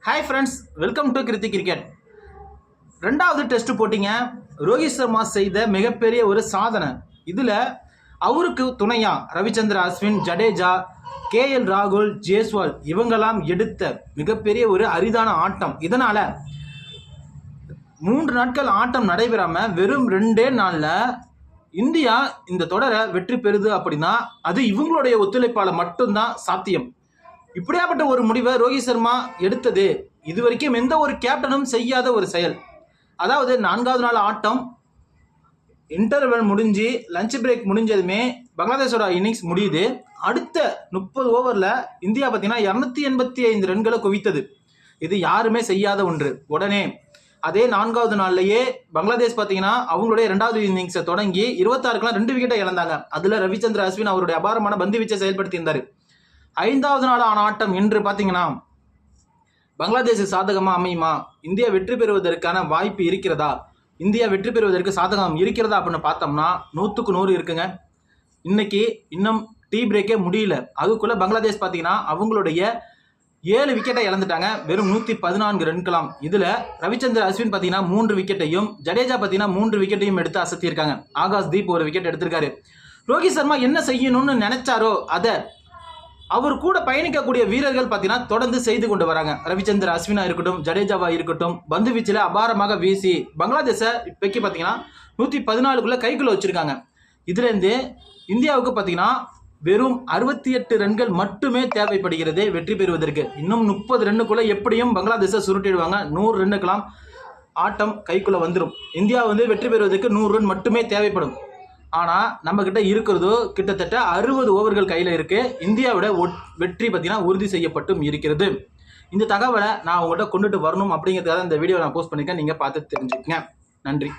Hi friends, welcome to Kriti cricket. ரெண்டாவது test போட்டிங்க. ரோஹித் சர்மா செய்த மிகப்பெரிய ஒரு சாதனை. இதில் அவருக்கு துணையா ரவிச்சந்திர அஸ்வின், ஜடேஜா, கேஎல் ராகுல், ஜேஸ்வால் இவங்கெல்லாம் எடுத்த மிகப்பெரிய ஒரு அரிதான ஆட்டம். இதனால் 3 நாட்கள் ஆட்டம் நடைபெறாமல் வெறும் 2 நாளில் இந்தியா இந்த தொடரை வெற்றி பெறுது அப்படின்னா அது இவங்களுடைய ஒத்துழைப்பால் மட்டும்தான் சாத்தியம். இப்படியாப்பட்ட ஒரு முடிவை ரோஹித் சர்மா எடுத்தது இதுவரைக்கும் எந்த ஒரு கேப்டனும் செய்யாத ஒரு செயல். அதாவது 4வது நாள் ஆட்டம் இன்டர்வெல் முடிஞ்சு லஞ்ச் பிரேக் முடிஞ்சதுமே பங்களாதேஷோட இன்னிங்ஸ் முடியுது. அடுத்த 30 ஓவரில் இந்தியா பார்த்தீங்கன்னா 285 ரன்களை குவித்தது. இது யாருமே செய்யாத ஒன்று. உடனே அதே 4வது நாள்லயே பங்களாதேஷ் பார்த்தீங்கன்னா அவங்களுடைய 2வது இன்னிங்ஸை தொடங்கி 26க்குலாம் 2 விக்கெட்டை இழந்தாங்க. அதில் ரவிச்சந்திர அஸ்வின் அவருடைய அபாரமான பந்து வீச்சை செயல்படுத்தியிருந்தார். 5வது நாள் ஆன ஆட்டம் இன்று பார்த்தீங்கன்னா பங்களாதேஷ் சாதகமாக அமையுமா, இந்தியா வெற்றி பெறுவதற்கான வாய்ப்பு இருக்கிறதா, இந்தியா வெற்றி பெறுவதற்கு சாதகம் இருக்கிறதா அப்படின்னு பார்த்தோம்னா 100க்கு 100 இருக்குங்க. இன்னைக்கு இன்னும் டீ பிரேக்கே முடியல. அதுக்குள்ள பங்களாதேஷ் பார்த்தீங்கன்னா அவங்களுடைய 7 விக்கெட்டை இழந்துட்டாங்க. வெறும் 114 ரன்களாம். இதில் ரவிச்சந்திர அஸ்வின் பார்த்தீங்கன்னா 3 விக்கெட்டையும், ஜடேஜா பார்த்தீங்கன்னா 3 விக்கெட்டையும் எடுத்து அசத்தியிருக்காங்க. ஆகாஷ் தீப் ஒரு விக்கெட் எடுத்திருக்காரு. ரோஹித் சர்மா என்ன செய்யணும்னு நினைச்சாரோ அதை அவர் கூட பயணிக்கக்கூடிய வீரர்கள் பார்த்தீங்கன்னா தொடர்ந்து செய்து கொண்டு வராங்க. ரவிச்சந்திர அஸ்வினா இருக்கட்டும், ஜடேஜாவா இருக்கட்டும், பந்து வீச்சில் அபாரமாக வீசி பங்களாதேஷை இப்போக்கி பார்த்தீங்கன்னா 114க்குள்ள கைக்குள்ள வச்சிருக்காங்க. இதுலேருந்து இந்தியாவுக்கு பார்த்தீங்கன்னா வெறும் 68 ரன்கள் மட்டுமே தேவைப்படுகிறது வெற்றி பெறுவதற்கு. இன்னும் 30 ரன்னுக்குள்ள எப்படியும் பங்களாதேஷை சுருட்டிடுவாங்க. 100 ரன்னுக்கெல்லாம் ஆட்டம் கைக்குள்ள வந்துடும். இந்தியா வெற்றி பெறுவதற்கு 100 ரன் மட்டுமே தேவைப்படும். ஆனால் நம்மக்கிட்ட இருக்கிறதோ கிட்டத்தட்ட 60 ஓவர்கள் கையில் இருக்கு. இந்தியாவோட வெற்றி பார்த்தீங்கன்னா உறுதி செய்யப்பட்டும் இருக்கிறது. இந்த தகவலை நான் உங்கள்கிட்ட கொண்டுட்டு வரணும் அப்படிங்கிறதுக்காக இந்த வீடியோ நான் போஸ்ட் பண்ணியிருக்கேன். நீங்கள் பார்த்து தெரிஞ்சுக்கங்க. நன்றி.